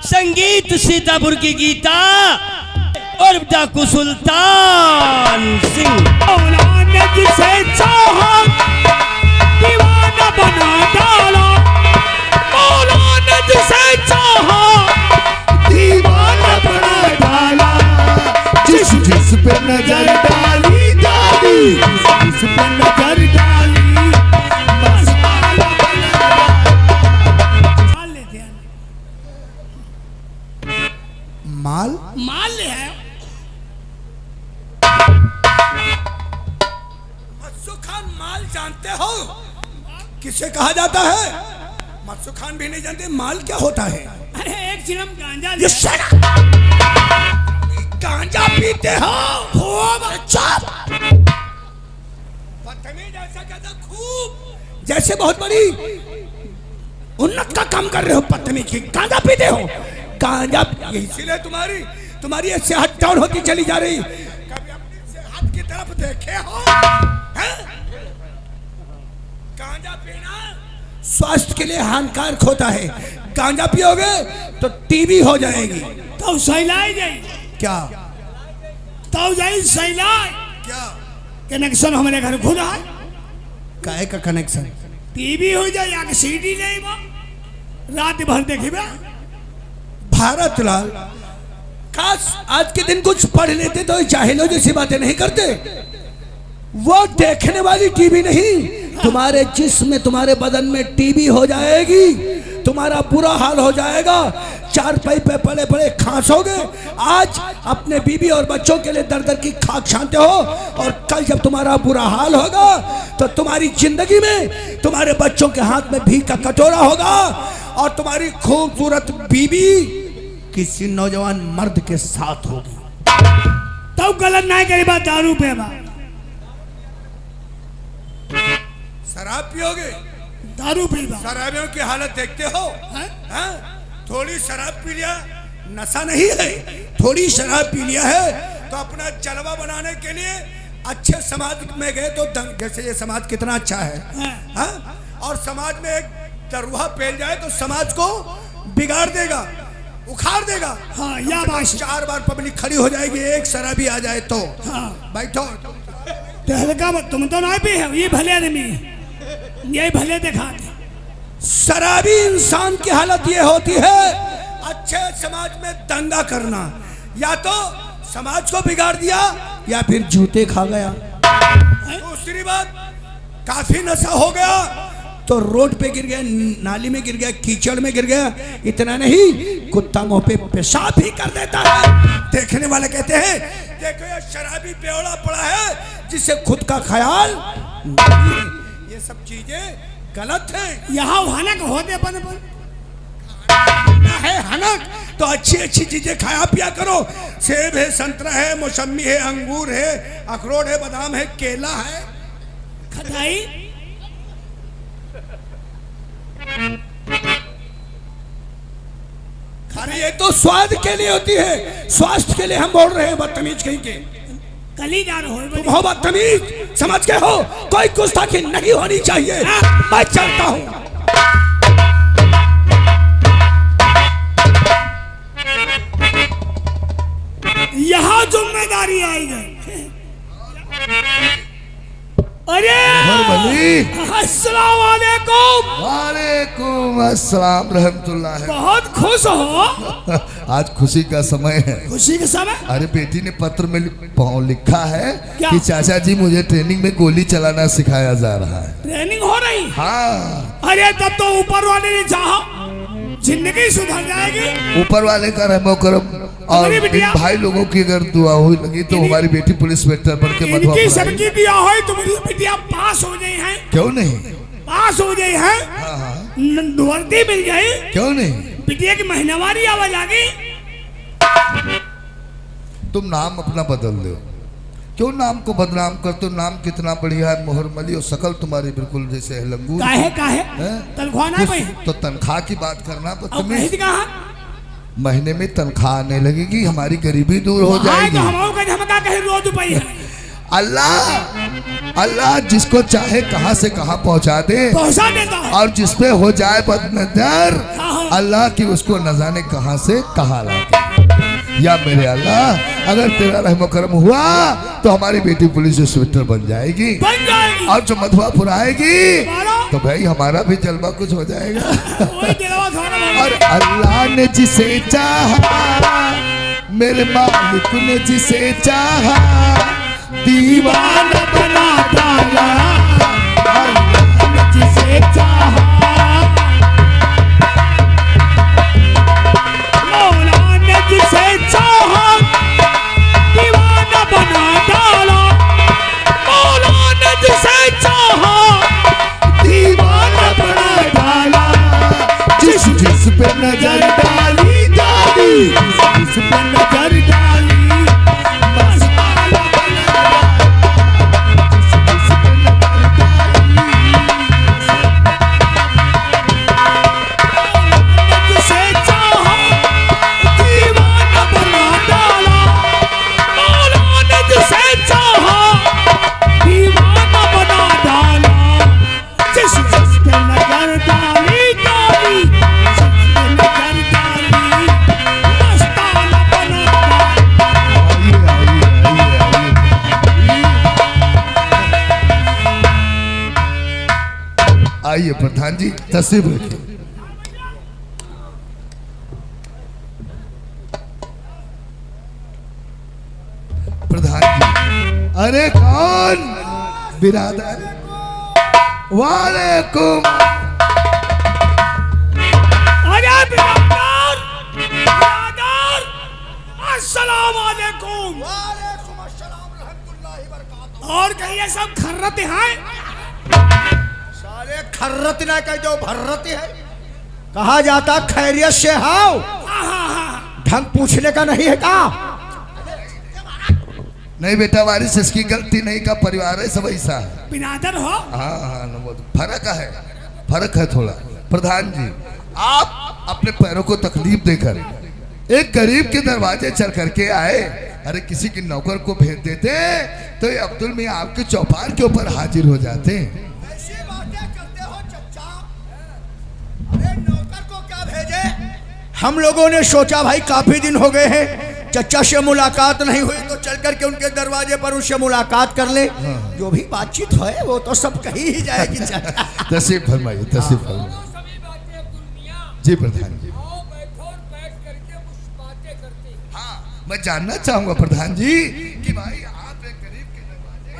संगीत सीतापुर की गीता और डाकू सुल्तान सिंह। मौला ने जिसे चाहा दीवाना बना डाला, मौला ने जिसे चाहा दीवाना बना डाला। जिस जिस पे नजर डाली डाली, जिस पे नजर डाली बस माला बना डाला। माल लेते हैं, माल माल ले है। खान माल जानते हो किसे कहा जाता है? मत्सू खान भी नहीं जानते माल क्या होता है। अरे एक चिलम गांजा ये गांजा पीते हो खूब। बदतमीज ऐसा कहता खूब, जैसे बहुत बड़ी उन्नत का काम कर रहे हो। बदतमीज की गांजा पीते हो। गांजा इसीलिए तुम्हारी सेहत डाउन होती चली जा रही। कभी अपनी सेहत की तरफ देखे हो? गांजा पीना स्वास्थ्य के लिए हानिकारक होता है। गांजा पियोगे तो टीबी हो जाएगी। तो सैलाई जाई क्या? तो जाई सैलाई क्या कनेक्शन हमारे घर खुद है। काहे का कनेक्शन? टीबी हो जाए या सीडी नहीं बा, रात भर देखिबा। भारत लाल, काश आज के दिन कुछ पढ़ लेते तो जाहिलों जैसी बातें नहीं करते। वो देखने वाली टीबी नहीं, तुम्हारे जिस्म में तुम्हारे बदन में टीबी हो जाएगी। तुम्हारा बुरा हाल हो जाएगा। चारपाई पे पड़े पड़े खांसोगे। आज अपने बीवी और बच्चों के लिए दर दर की खाक छानते हो, और कल जब तुम्हारा बुरा हाल होगा तो तुम्हारी जिंदगी में तुम्हारे बच्चों के हाथ में भीख का कटोरा होगा, और तुम्हारी खूबसूरत बीवी किसी नौजवान मर्द के साथ होगी। तो गलत नहीं करी बात, दारू पे बा। शराब पियोगे? दारू पीबा। शराबियों की हालत देखते हो? हैं? थोड़ी शराब पी लिया नशा नहीं है। थोड़ी शराब पी लिया है तो अपना जलवा बनाने के लिए अच्छे समाज में गए तो जैसे ये समाज कितना अच्छा है। हाँ? और समाज में एक दरुहा फैल जाए तो समाज को बिगाड़ देगा, उखाड़ देगा। हाँ, या बात 4 बार पब्लिक खड़ी हो जाएगी एक शराबी आ जाए तो। हाँ। बैठो। तुम तो नहीं पी है, ये भले आदमी, ये भले दिखा दे। शराबी इंसान की हालत ये होती है, अच्छे समाज में दंगा करना। या तो समाज को बिगाड़ दिया या फिर जूते खा गया। दूसरी बात, काफी नशा हो गया तो रोड पे गिर गया, नाली में गिर गया, कीचड़ में गिर गया। इतना नहीं, कुत्ता मुंह पे पेशाब भी कर देता है। देखने वाले कहते हैं देखो ये शराबी बेवड़ा पड़ा है जिसे खुद का ख्याल। ये सब चीजें गलत है। यहाँ हनक होते अपन है हनक तो अच्छी अच्छी चीजें खाया पिया करो। सेब है, संतरा है, मौसमी है, अंगूर है, अखरोट है, बादाम है, केला है। खटाई अरे ये तो स्वाद के लिए होती है, स्वास्थ्य के लिए हम बोल रहे हैं। बदतमीज कहीं के कलीदार हो। तुम हो बदतमीज, समझ के हो? कोई गुस्ताखी नहीं होनी चाहिए। मैं चलता हूँ। यहाँ जिम्मेदारी आई गई। अरे अस्सलाम वालेकुम। वालेकुम अस्सलाम रहमतुल्लाह। बहुत खुश हो? आज खुशी का समय है। खुशी के समय? अरे बेटी ने पत्र में लिखा है क्या? कि चाचा जी मुझे ट्रेनिंग में गोली चलाना सिखाया जा रहा है। ट्रेनिंग हो रही? हाँ। अरे तब तो ऊपर वाले ने चाहा जिंदगी सुधर जाएगी। ऊपर वाले का रहमो करम और इन भाई लोगों की अगर दुआ हुई लगी तो हमारी बेटी पुलिस इंस्पेक्टर बन के इनकी सबकी दुआ हो तो मेरी बिटिया पास हो गई है। क्यों नहीं? पास हो गई है। वर्दी मिल गई। क्यों नहीं? बिटिया की महीनावारी आवाज आ गई। तुम नाम अपना बदल दो। क्यों नाम को बदनाम करते हो? नाम कितना बढ़िया है, मोहर मली, और शकल तुम्हारी बिल्कुल जैसे है लंगूर। काहे तनख्वाह ना भाई? तो तनख्वाह की बात करना तो तुम्हें महीने में तनख्वाह आने लगेगी, हमारी गरीबी दूर हो जाएगी। रोज रुपये अल्लाह अल्लाह जिसको चाहे कहां से कहां पहुंचा दे, पहुंचा देता है। और जिसपे हो जाए बदनजर अल्लाह की उसको न जाने कहां से कहां ला के। या मेरे अल्लाह, अगर तेरा रहम करम हुआ तो हमारी बेटी पुलिस इंस्पेक्टर बन जाएगी, बन जाएगी। और जो मधुआपुर आएगी मारो। तो भाई हमारा भी जलवा कुछ हो जाएगा। वही दिलवा खाना मारो। और अल्लाह ने जिसे चाहा, मेरे मालिक ने जिसे चाहा, दीवाना बना डाला। अल्लाह ने जिसे चाहा, मौला ने जिसे चाहा दीवाना बना डाला। मौला ने जिसे चाहा दीवाना बना डाला। जिस जिस पे नजर डाली डाली, जिस पे नजर डाली, बस आला बना डाला। जिस जिस पे नजर डाली, जिसे चाहा दीवाना बना डाला। मौला ने जिसे चाहा दीवाना बना डाला। जिस जिस पे नजर डाली डाली, जिस पे नजर डाली, मस्ताना बना डाला। आइए प्रधान जी, तस्वीर रखिए। प्रधान जी, अरे कौन बिरादर? वालेकुम। अरे बिरादर, बिरादर, अस्सलाम वालेकुम। और कहिए सब खर्रत हैं? सारे खर्रत ना कह दो, भर्रत है। कहा जाता खैरियत से हाओ, ढंग पूछने का नहीं है का? नहीं बेटा, वारिस इसकी गलती नहीं का, परिवार है सब ऐसा है। बिरादर हो? हाँ हाँ, फर्क है, फर्क है थोड़ा। प्रधान जी, आप अपने पैरों को तकलीफ देकर एक गरीब के दरवाजे चल करके आए। अरे किसी की नौकर को भेज देते तो ये अब्दुल मियाँ आपके चौपाल के ऊपर हाजिर हो जाते। ऐसी बातें करते हो चचा? अरे नौकर को क्या भेजे? हम लोगों ने सोचा भाई काफी दिन हो गए हैं चचा से मुलाकात नहीं हुई, तो चल करके उनके दरवाजे पर उनसे मुलाकात कर ले। जो भी बातचीत है वो तो सब कही ही जाएगी चचा। तशरीफ फरमाइए, तशरीफ फरमाइए। जी प्रधान जी। हाँ, मैं जानना चाहूंगा प्रधान जी कि भाई आप एक गरीब के दरवाजे।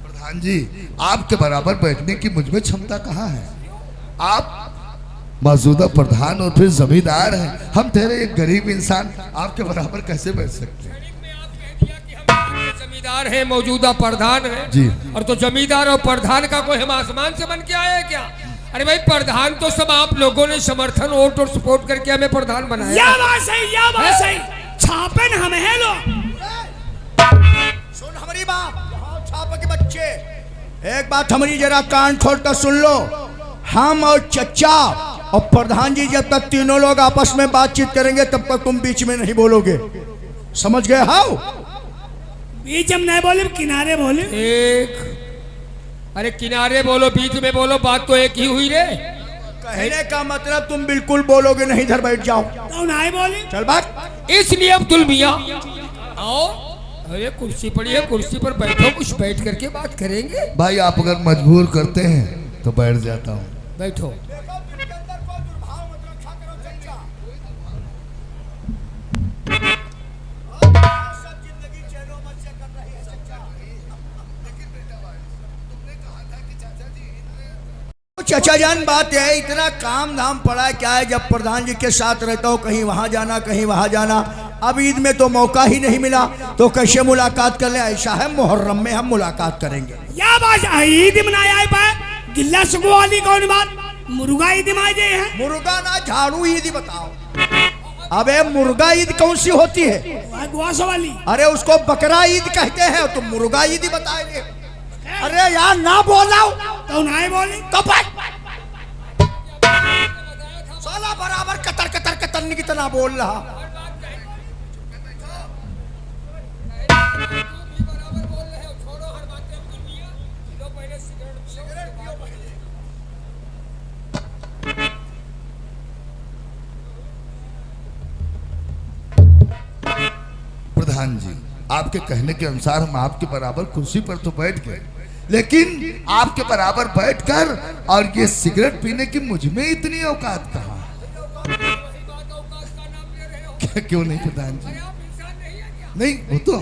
प्रधान जी, आपके बराबर बैठने की मुझ में क्षमता कहाँ है? आप मौजूदा प्रधान और फिर जमींदार हैं। हम तेरे एक गरीब इंसान आपके बराबर कैसे बैठ सकते हैं? जमींदार है, मौजूदा प्रधान है जी। और तो जमींदार और प्रधान का कोई हम आसमान से बन के आए हैं क्या? अरे भाई, प्रधान तो सब आप लोगों ने समर्थन वोट और सपोर्ट करके हमें प्रधान बनाया। या बात सही, या बात सही। छापन हम है लो। सुन हमारी बात, छाप के बच्चे, एक बात हमारी जरा कान खोल कर सुन लो। हम और चचा और प्रधान जी जब तक तीनों लोग आपस में बातचीत करेंगे तब तक तुम बीच में नहीं बोलोगे, समझ गए? हाउ बीच हम नहीं बोले, किनारे बोले। अरे किनारे बोलो, बीच में बोलो, बात तो एक ही हुई रे। कहने का मतलब तुम बिल्कुल बोलोगे नहीं, इधर बैठ जाओ। तो नहीं बोले। चल बात। इसलिए अब्दुल मियाँ आओ, अरे कुर्सी पड़ी है, कुर्सी पर बैठो, कुछ बैठ करके बात करेंगे। भाई आप अगर मजबूर करते हैं तो बैठ जाता हूँ। बैठो। चचा जान, बात है इतना काम धाम पड़ा है क्या है, जब प्रधान जी के साथ रहता हूँ कहीं वहां जाना कहीं वहां जाना। अब ईद में तो मौका ही नहीं मिला, तो कैसे मुलाकात कर ले? ऐसा है मुहर्रम में हम मुलाकात करेंगे। या बात ईद मनाया है पाए गिल्ला सुगो वाली कौन बात? मुर्गा ईद माजे है। मुर्गा ना झाड़ू ईद बताओ। अबे मुर्गा ईद कौन सी होती है? गोश वाली। अरे उसको बकरा ईद कहते हैं, तो मुर्गा ईद बताएंगे। अरे यार ना बोला तो नहीं बोली तो साला बराबर कतर कतर कतरनी की तरह बोल रहा। प्रधान जी, आपके कहने के अनुसार हम आपके बराबर कुर्सी पर तो बैठ गए, लेकिन आपके बराबर बैठकर और ये सिगरेट पीने की मुझ में इतनी औकात कहाँ? क्यों नहीं प्रधान जी? नहीं, वो तो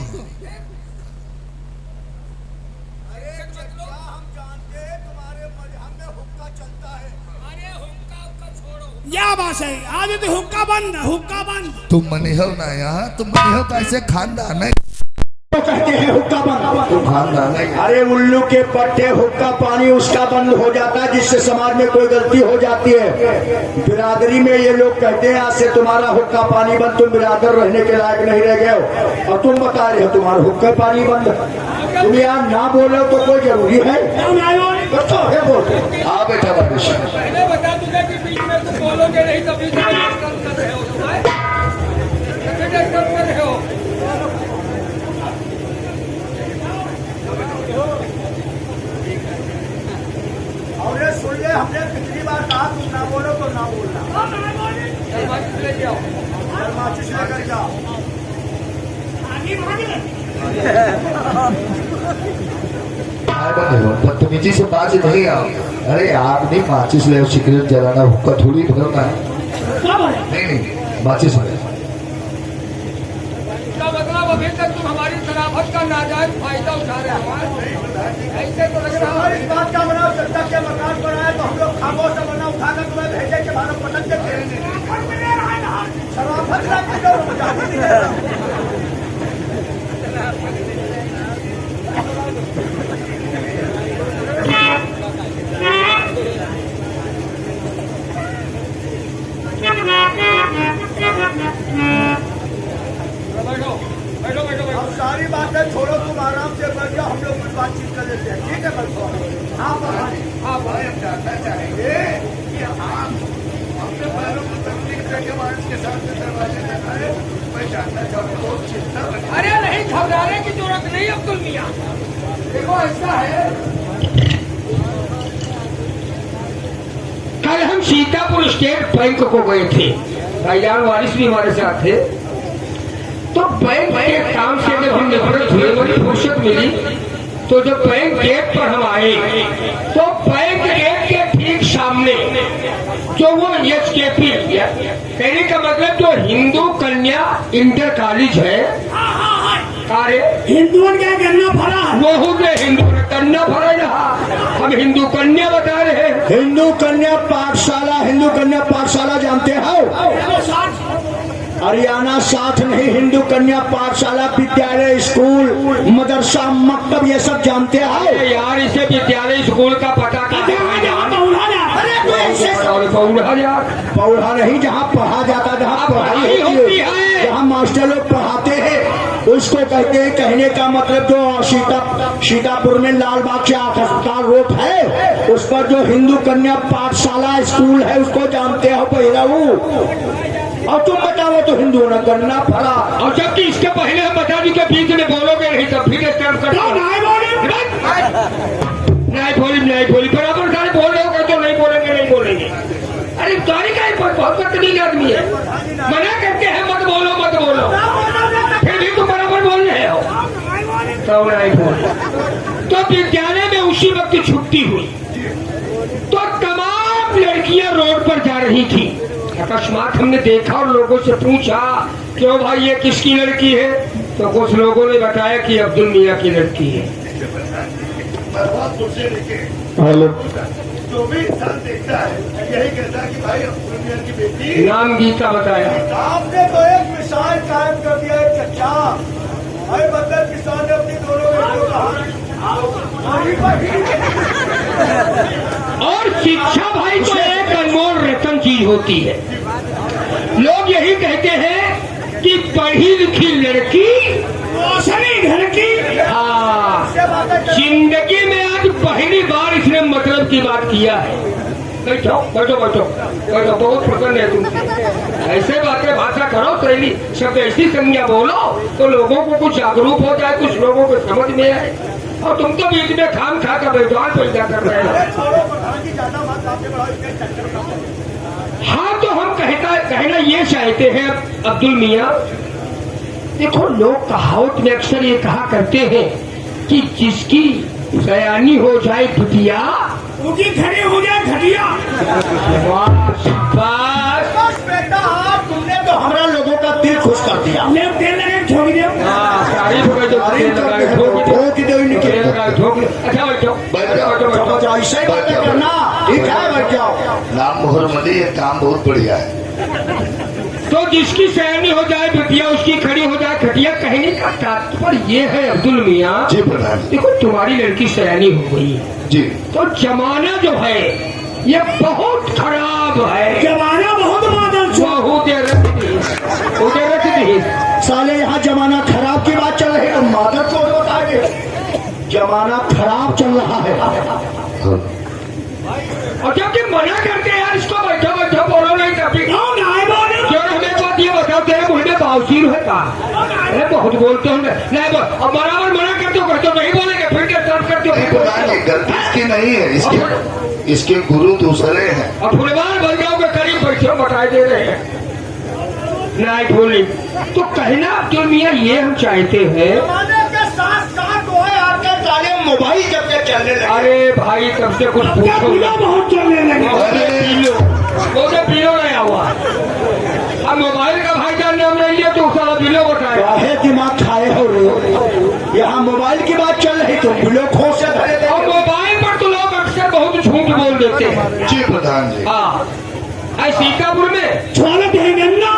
या बात है, आज तो हुक्का बंद, हुक्का बंद। तुम मनी हो ना यहाँ, तुम मनी हो कैसे खानदान है? तो कहते हैं हुक्का बंद। तुम खानदान है। अरे उल्लू के पट्टे हुक्का पानी उसका बंद हो जाता है जिससे समाज में कोई गलती हो जाती है। बिरादरी में ये लोग कहते हैं आज से तुम्हारा हुक्का पानी बंद, तुम बिरादर रहने के लायक नहीं रह गए हो, और तुम बता रहे हो तुम्हारा हुक्का पानी बंद। तुम यार ना बोलो तो कोई जरूरी है? तो है बोलते। हाँ बेटा बारिश, मैंने बता दूंगा कि बीच में तुम बोलोगे नहीं तभी तो डिस्कस कर रहे हो तुम्हारे डिस्कस कर रहे हो। और ये सुन ले, हमने कितनी बार कहा तुम ना बोलो तो ना बोलना। माचिस लेके आओ, माचिस लेकर जाओ। बदतमीजी से बात नहीं आओ। अरे आप नहीं माचिस ले, सिगरेट जलाना, हुक्का थोड़ी भरना है। नहीं नहीं, माचिस ले। इसका मतलब अभी तक तुम हमारी शराफत का नाजायज फायदा उठा रहे हो। ऐसे तो लग रहा है इस बात का बनाओ, जनता के मकान बनाए तो हम लोग खामोश बना उठाकर तुम्हें भेजे के भारत पटक देते। शराफत का बैठो बैठो बैठो बैठो। अब सारी बातें छोड़ो, तुम आराम से बैठ जाओ, हम लोग कुछ बातचीत कर लेते हैं, ठीक है? बैठो। हाँ हाँ भाई, हम जानना चाहेंगे कि आप अपने पैरों को तकलीफ देके बारिश के साथ में दरवाजे लगाए। मैं जानना चाहूँगा, बहुत चिंता लगी। अरे नहीं, घबराने की जरूरत नहीं अब्दुल मियाँ। देखो ऐसा है, कल हम सीतापुर स्टेट बैंक को गए थे, भाईजान वारिस भी हमारे साथ थे। तो बैंक के काम से जब हम निवृत्त हुए, बड़ी फुर्सत मिली, तो जब बैंक गेट पर हम आए तो बैंक गेट के ठीक सामने जो वो एचकेपी कहने का मतलब जो हिंदू कन्या इंटर कॉलेज है, अरे हिंदुओं क्या करना पड़ा? वो हिंदू कन्या भरा रहा, हम हिंदू कन्या बता रहे हैं। हिंदू कन्या पाठशाला, हिंदू कन्या पाठशाला जानते हो? हरियाणा साथ नहीं, हिंदू कन्या पाठशाला, विद्यालय, स्कूल, मदरसा, मकतब, ये सब जानते हो? अरे यार, इसे विद्यालय स्कूल का पता क्या है? पौधा नहीं, जहाँ पढ़ा जाता, जहाँ पढ़ाई होती है, जहाँ मास्टर लोग पढ़ाते हैं, उसको कहते हैं। कहने का मतलब जो सीतापुर में लाल बाग से अस्पताल रोड है, उस पर जो हिंदू कन्या पाठशाला स्कूल है, उसको जानते हो पहिराऊ? और तुम बताओ तो हिंदू न करना पड़ा। और जबकि इसके पहले हम बता दी के बीच में बोलोगे नहीं तब फिर स्टैम्प कर नहीं बोली बराबर सारे बोल रहे हो तो नहीं बोलेंगे नहीं बोलेंगे। अरे सॉरी का बहुत बदतमीज आदमी है, मना करते हैं मत बोलो मत बोलो, फिर भी तुम बराबर बोल रहे हो तो नहीं बोल। तो विद्यालय में उसी वक्त छुट्टी हुई तो तमाम लड़कियां रोड पर जा रही थी। अकस्मात हमने देखा और लोगों से पूछा, क्यों भाई ये किसकी लड़की है? तो कुछ लोगों ने बताया कि अब्दुल मियाँ की लड़की है। हेलो, जो भी इंसान देखता है यही कहता है कि भाई अब्दुल मियाँ की बेटी। नाम गीता बताया। आपने तो एक मिसाल कायम कर दिया है चचा। अरे बदल किसान ने अपनी दोनों और शिक्षा भाई तो एक अनमोल रतन चीज होती है। लोग यही कहते हैं कि पढ़ी लिखी लड़की रोशनी घर की। हाँ, जिंदगी में आज पहली बार इसने मतलब की बात किया है। बैठो बैठो बैठो बैठो, बहुत प्रसन्न है तुमसे। ऐसे बातें भाषा करो, शैली शब्द ऐसी संज्ञा बोलो तो लोगों को कुछ जागरूक हो जाए, कुछ लोगों को समझ में आए। और तुम तो बीच में खाम खा कर बेजान पैदा कर रहे हो। हाँ तो हम कहना ये चाहते हैं अब्दुल मियाँ, देखो लोग कहावत में अक्सर ये कहा करते हैं कि जिसकी सयानी हो जाए बिटिया उनकी खड़ी हो जाए घटिया। बस बेटा तुमने तो हमारा लोगों का दिल खुश कर दिया। ले तेल लगे छोड़ दिया। तारीफ हो गई तो तारीफ करके ठोक दो इनके। अच्छा बैठो ऐसे ही बातें करना, ठीक है बैठ जाओ। नाम मोहर मनी, ये काम बहुत बढ़िया है। तो जिसकी सयानी हो जाए बिटिया उसकी खड़ी हो जाए खटिया, कहने का तात्पर्य ये है अब्दुल मियाँ, जी प्रधान जी। देखो तुम्हारी लड़की सयानी हो गई जी तो जमाना जो है ये बहुत खराब है। जमाना बहुत बादल बहुत रख दी साले यहाँ जमाना खराब की बात चल रही है, तो मादर को बताएंगे जमाना खराब चल रहा है। और जबकि मना करते हैं यार इसको बैठो बैठो बोलो नहीं कभी क्यों हमें बात ये बताओ तेरे मुंह में बावसीर है का? अरे बहुत बोलते हो नहीं अब बराबर मना करते हो कहते हो नहीं बोलेंगे फिर क्या तर्क करते हो? नहीं प्रधान जी, गलती इसकी नहीं है, इसके गुरु दूसरे हैं। अब फुलवार बन जाओगे करीब बैठे हो बताए दे रहे हैं नहीं बोली तो कहना अब्दुल मियाँ ये हम चाहते हैं। साथ साथ वो है आपके ताले मोबाइल जब से चलने लगे। अरे भाई तब से कुछ पूछो ना। बहुत चलने लगे। वो तो पीलो नहीं हुआ अब मोबाइल का भाई जान नाम नहीं लिया तो सारा बिलो बताए। काहे दिमाग खाए हो रे? यहाँ मोबाइल की बात चल रही तो बिलो खो से धरे थे। और मोबाइल पर तो लोग अक्सर बहुत झूठ बोल देते हैं। जी प्रधान जी। हाँ सीतापुर में छोड़ देंगे ना,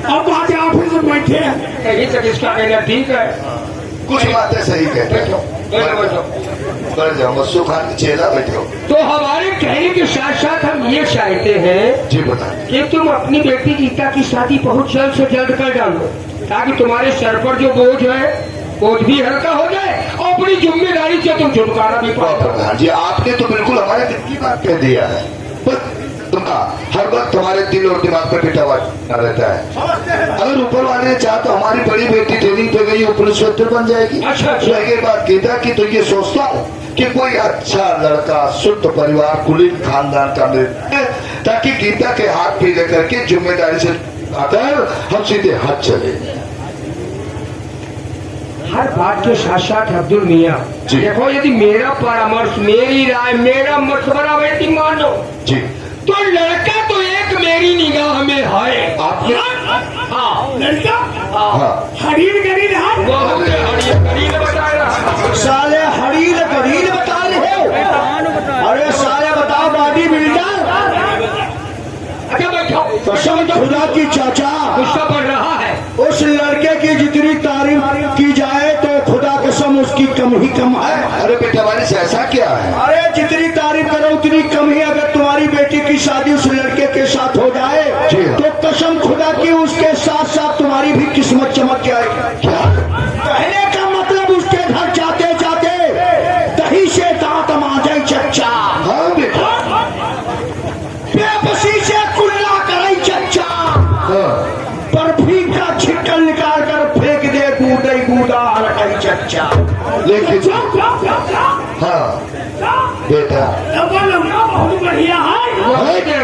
अब वहाँ के ऑफिस में बैठे हैं। कहीं तक इसका कहना ठीक है। कुछ बातें सही कहते बैठो बैठो बैठो बैठ जाओ, मस्सू खान की चेला बैठो। तो हमारे कहने के साथ साथ हम ये चाहते हैं जी प्रधान। कि तुम अपनी बेटी गीता की शादी बहुत जल्द से जल्द कर डालो ताकि तुम्हारे सर पर जो बोझ है बोझ भी हल्का हो जाए और अपनी जिम्मेदारी से तुम छुटकारा भी पाओ। प्रधान जी आपने तो बिल्कुल हमारे दिल की बात कह दिया है, पर तुमका हर वक्त हमारे दिल और दिमाग पर बिठा हुआ रहता है। अगर ऊपर वाले ने चाहा तो हमारी बड़ी बेटी ट्रेनिंग पे गई, वो पुलिस इंस्पेक्टर बन जाएगी। अच्छा। रह गई बात गीता की, तो ये सोचता हूँ कि कोई अच्छा लड़का शुद्ध परिवार कुलीन खानदान का मिले ताकि गीता के हाथ पे लेकर के जिम्मेदारी से आकर हम सीधे हाथ चले। हर बात के साथ साथ अब्दुल मियाँ जी। देखो यदि मेरा परामर्श मेरी राय मेरा मशवरा यदि मानो जी तो लड़का तो एक मेरी निगाह में है। आपने हाँ लड़का हाँ हरीर गरीर हाथ वो हमने हरीर बता रहा। साले हरील गरील बता रहे हो? अरे साले बताओ बॉडी बिल्डर। अच्छा बैठो कसम खुदा की चाचा, गुस्सा बढ़ रहा है। उस लड़के की जितनी तारीफ की जाए तो खुदा कसम उसकी कम ही कम है। अरे बेटा हमारे से ऐसा क्या है? अरे जितनी तारीफ करो उतनी कम ही। अगर तुम्हारी बेटी की शादी उस लड़के के साथ हो जाए जी। तो कसम खुदा की उसके साथ साथ तुम्हारी भी किस्मत चमक जाएगी। क्या? कहने का मतलब उसके घर जाते जाते दही से दांत मांझे चच्चा, हाँ बेटा। बेबसी से कुल्ला करे चच्चा, हाँ बर्फी का छिक्कल निकाल कर फेंक दे कूदे कूदा हरकई चच्चा। लेकिन हाँ बेटा लंबा बहुत बढ़िया है।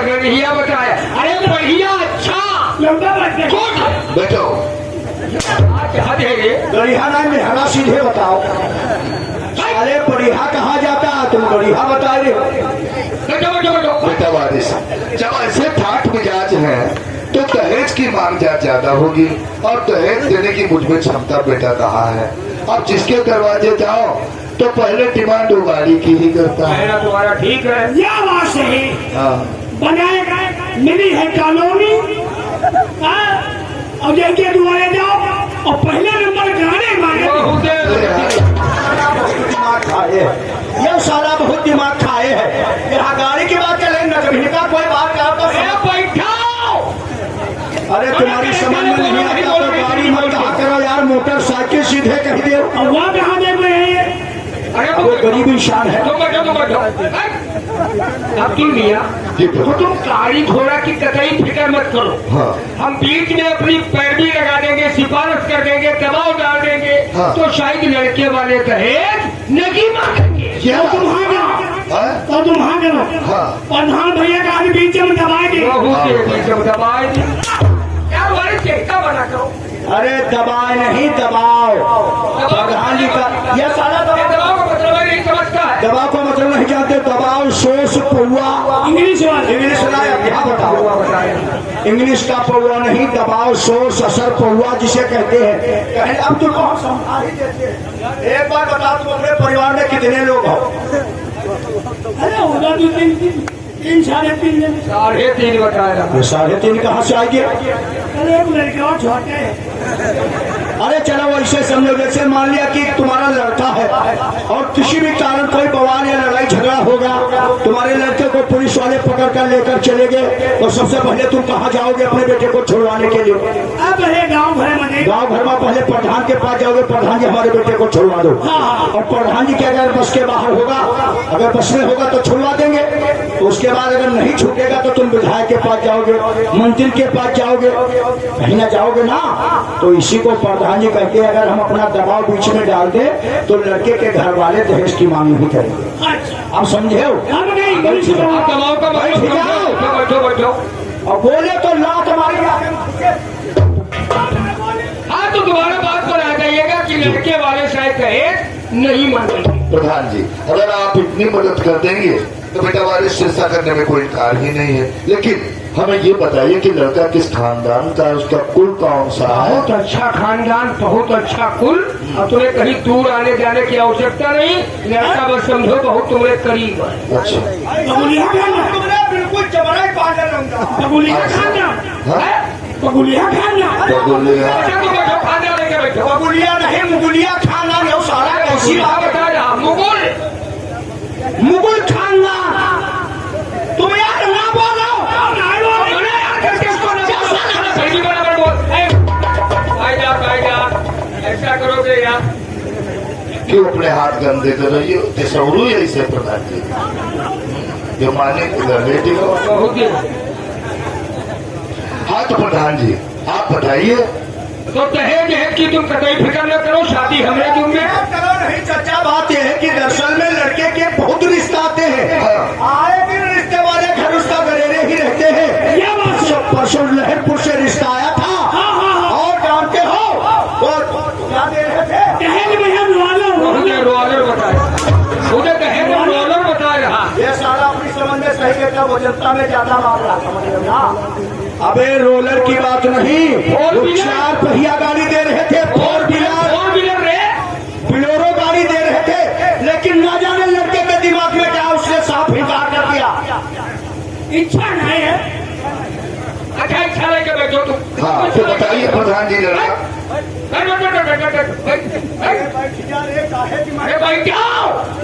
बढ़िया बताया। अरे बढ़िया अच्छा लंबा बढ़िया गुड बैठो। हद है ये। गढ़िया नाम में हरा सीधे बताओ। अरे बढ़िया कहा जाता, तुम बढ़िया बता रहे हो। बैठो बैठो बैठो बेटा वारिस, जब ऐसे ठाठ मिजाज हैं तो दहेज की मांग ज्यादा होगी और दहेज देने की मुझ में क्षमता बेटा कहाँ है। अब जिसके दरवाजे जाओ तो पहले डिमांड वो गाड़ी की ही करता है। कहना तुम्हारा ठीक है। यह बात सही हाँ बनाए गए मिली है कॉलोनी। और जैसे दुआरे जाओ और पहले नंबर गाने मांगे। बहुत दिमाग खाए है ये साला, बहुत दिमाग खाए है। यहाँ गाड़ी की बात चले न कभी का कोई बात का तो बैठाओ। अरे तुम्हारी समझ में नहीं आता तो गाड़ी मत कहा करो यार, मोटरसाइकिल सीधे कह दे। और वहाँ कहाँ देख रहे हैं? अरे वो गरीबी शान है। तुम बैठो तुम बैठो। अब्दुल मियाँ जी तो तुम गाड़ी घोड़ा की कतई फिक्र मत करो। हाँ हम बीच में अपनी पैरवी लगा देंगे, सिफारिश कर देंगे, दबाव डाल देंगे हाँ। तो शायद लड़के वाले दहेज नगी मांगेंगे। क्या तो तुम हाँ करो, हाँ? तो तुम हाँ करो। हाँ। प्रधान भैया का आगे बीच में दबाएगी। बहू के बीच में दबाएगी। क्या हमारे चेहरा बना करो। अरे दबाए नहीं दबाओ। प्रधान जी का यह सारा ये दबाव का मतलब है नहीं समझता है। दबाव का मतलब नहीं जानते। दबाव सोस पौआ इंग्लिश वाले इंग्लिश लाया क्या बताओ। इंग्लिश का पौआ नहीं, दबाव सोर्स असर पौआ जिसे कहते हैं। कहने अब तुम बहुत समझा ही देते हैं। एक बार बताओ तुम अपने परिवार में कितने लोग हो। अरे होगा तो तीन साढ़े तीन जन। 3.5 बताया। ये 3.5 कहाँ से आएंगे। अरे एक लड़के और छोटे हैं। अरे चलो ऐसे समझो जैसे मान लिया कि तुम्हारा लड़का है और किसी भी कारण कोई बवाल या लड़ाई झगड़ा होगा, तुम्हारे लड़के को पुलिस वाले पकड़ कर लेकर चले गए, तो सबसे पहले तुम कहाँ जाओगे अपने बेटे को छुड़वाने के लिए। अब है गांव भर में। गांव भर में पहले प्रधान के पास जाओगे, प्रधान जी हमारे बेटे को छुड़वा दो। और प्रधान जी के अगर बस के बाहर होगा, अगर बस में होगा तो छुड़वा देंगे। उसके बाद अगर नहीं छूटेगा तो तुम विधायक के पास जाओगे, मंत्री के पास जाओगे, कहीं ना जाओगे ना। तो इसी को प्रधान जी कहते हैं अगर हम अपना दबाव बीच में डाल दे तो लड़के के घर वाले दहेज की मांग नहीं करेंगे। आप समझे हो। आप दबाव का मतलब बैठो बैठो। और बोले तो लात मारी। हाँ तो दोबारा बात पर आ जाइएगा कि लड़के वाले शायद दहेज नहीं मांगेंगे। प्रधान जी अगर आप इतनी मदद कर देंगे तो बेटा वारिस शिक्षा करने में कोई कार ही नहीं है। लेकिन हमें ये बताइए कि लड़का किस खानदान का, उसका कुल कौन सा है। बहुत अच्छा खानदान, बहुत अच्छा कुल। और तुम्हें कहीं दूर आने जाने की आवश्यकता नहीं। लड़का बस समझो बहुत तुम्हारे करीब है। अच्छा बबुलिया खाना। बिल्कुल जबरा ही पागल रहूंगा। बबुलिया खाना। हाँ? बबुलिया खाना। तो बोलिए अच्छा तो बैठो, खाना लेके बैठो। बबुलिया नहीं मुगलिया खाना में सारा कैसी क्या बात बता रहा मुगल मुगल खाना। तुम यार ना बोलो। ऐसा करोगे यार। क्यों अपने हाथ गंदे कर रही हो। तेसरू है इसे प्रधान जी जो माने रिलेटिव हो। बहुत ही हाँ तो प्रधान जी आप बताइए। तो दहेज है कि तुम कतई फिक्र न करो, शादी हमने दूंगे। करो नहीं चाचा। बात यह है कि दरअसल में लड़के के बहुत रिश्ते आते हैं। हाँ। आए दिन रिश्ते वाले घर उसका गलेरे ही रहते हैं। ये बात है। परसों लहरपुर से रिश्ता आया था। और जानते हो और क्या दे रहे थे। दहेज में हम मुझे रोलर बताया, मुझे दहेज में रोलर बता रहा। ये सारा अपनी समझ में सही कहता, वो जनता में ज्यादा मार रहा समझ रहे हो ना। अबे रोलर की बात नहीं, वो 4 पहिया गाड़ी दे रहे थे। 4 व्हीलर रे बिलोरो गाड़ी दे रहे थे। लेकिन ना जाने लड़के के दिमाग में क्या उसने साफ इनकार कर दिया। इच्छा नहीं है। अच्छा इच्छा लेके बैठो तुम। हाँ तो बताइए प्रधान जी जरा। अरे भाई क्या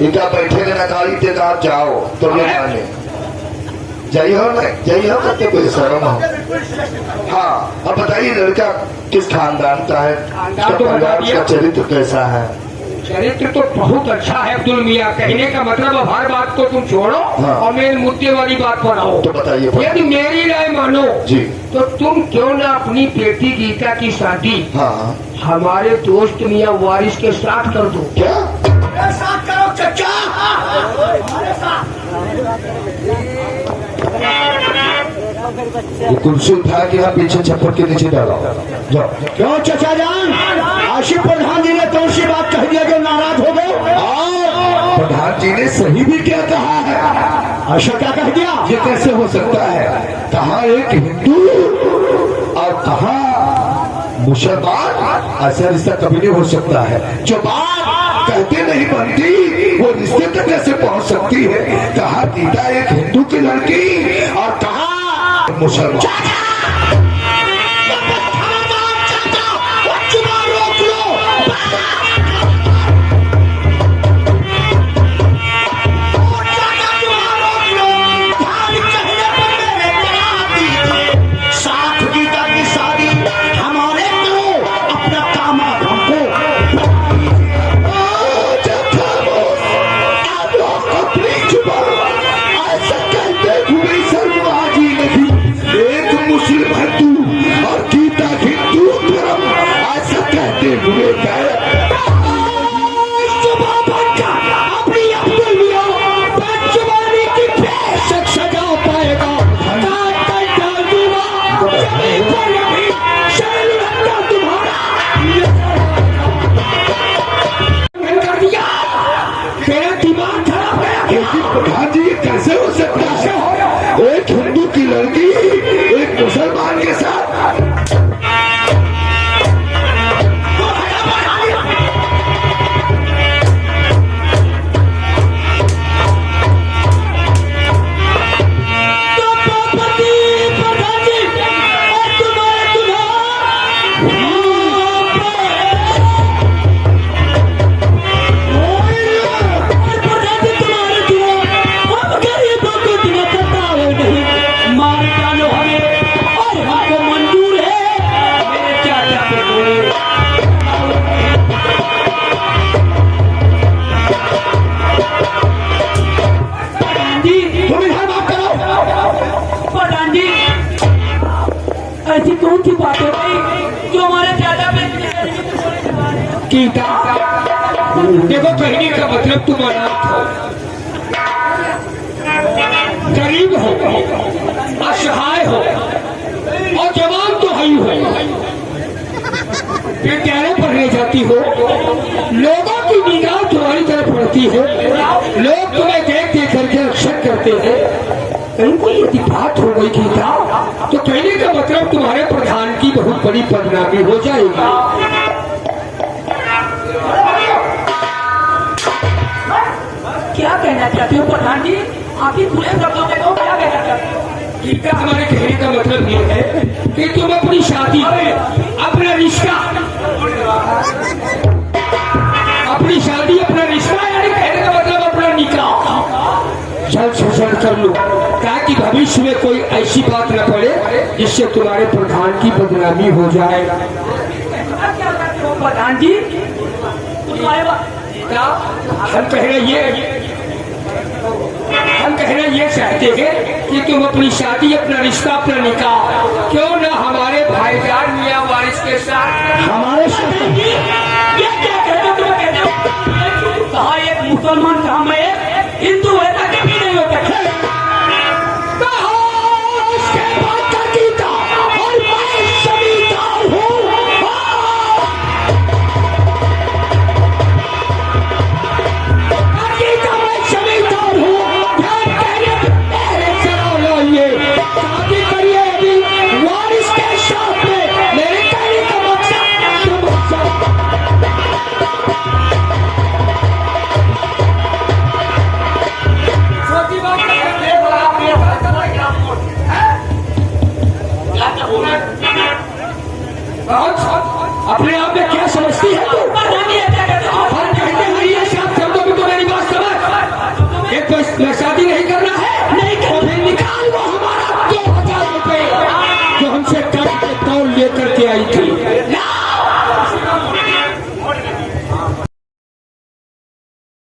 इनका बैठे ना गाड़ी ते आप जाओ तो ये माने जाइए हो ना, जाइए हो करके कोई शर्म हो। हाँ अब बताइए लड़का किस खानदान का है, उसका तो बता परिवार, दिया। उसका चरित्र कैसा है। चरित्र तो बहुत अच्छा है अब्दुल मियाँ। कहने का मतलब अब हर बात को तुम छोड़ो हाँ। और मेन मुद्दे वाली बात पर आओ। तो बताइए यदि मेरी राय मानो जी। तो तुम क्यों ना अपनी बेटी गीता की शादी हाँ हमारे दोस्त मियाँ वारिस के साथ कर दो। क्या साथ करो चचा। ये कुर्सी उठा के यहाँ पीछे छप्पर के नीचे डालो जाओ। क्यों चचा जान, आशिफ प्रधान जी ने कौन सी बात कह दिया जो नाराज हो गए। प्रधान जी ने सही भी क्या कहा है। अच्छा क्या कह दिया। ये कैसे हो सकता है। कहा एक हिंदू और कहा मुसलमान, ऐसा रिश्ता कभी नहीं हो सकता है। जो बात कहते नहीं बनती वो रिश्ते तक कैसे पहुंच सकती है। कहा गीता एक हिंदू की लड़की और कहा मुसलमान। साथ गीता की शादी हमारे करो, अपना काम हमको। ऐसा कहते हुए शर्मा जी नहीं। एक मुस्लिम हिंदू प्रधान जी ये कैसे हो सकता है? एक हिंदू की लड़की एक मुसलमान के साथ। ऐसी कौन सी बात हो गई जो हमारे ज्यादा गीता? देखो कहने का मतलब तुम अनाथ हो, गरीब हो, असहाय हो और जवान तो है ही हो। विद्यालय पढ़ने जाती हो, लोगों की निगाह तुम्हारी तरफ पड़ती है, लोग तुम्हें देख देख करके रक्षक करते हैं। कहीं कोई यदि बात हो गई गीता तो कहने का मतलब तुम्हारे प्रधान की बहुत बड़ी बदनामी हो जाएगी। क्या कहना चाहते हो प्रधान जी? आप ही खुले शब्दों में क्या कहना चाहते हो? गीता हमारे कहने का मतलब ये है कि तुम अपनी शादी, अपना रिश्ता, अपनी शादी, अपना रिश्ता, यानी कहने का मतलब अपना निकाह जल्द से जल्द कर लो, ताकि भविष्य में कोई ऐसी बात न पड़े जिससे तुम्हारे प्रधान की बदनामी हो जाए। प्रधान जी हम कह रहे ये चाहते हैं कि तुम अपनी शादी, अपना रिश्ता, अपना निकाह क्यों न हमारे भाईजान मियां वारिस के साथ, हमारे साथ। ये क्या कहते हो? कहा एक मुसलमान कहा मैं एक हिंदू, ऐसा कभी नहीं होता। अपने आप में क्या समझती है तू? हम कहते हैं ये सब शब्दों में तो मेरी बात समझ। एक तो शादी नहीं करना है, नहीं तो फिर निकाल वो हमारा 2000 रुपए जो हमसे कर्ज के तौल लेकर के आई थी।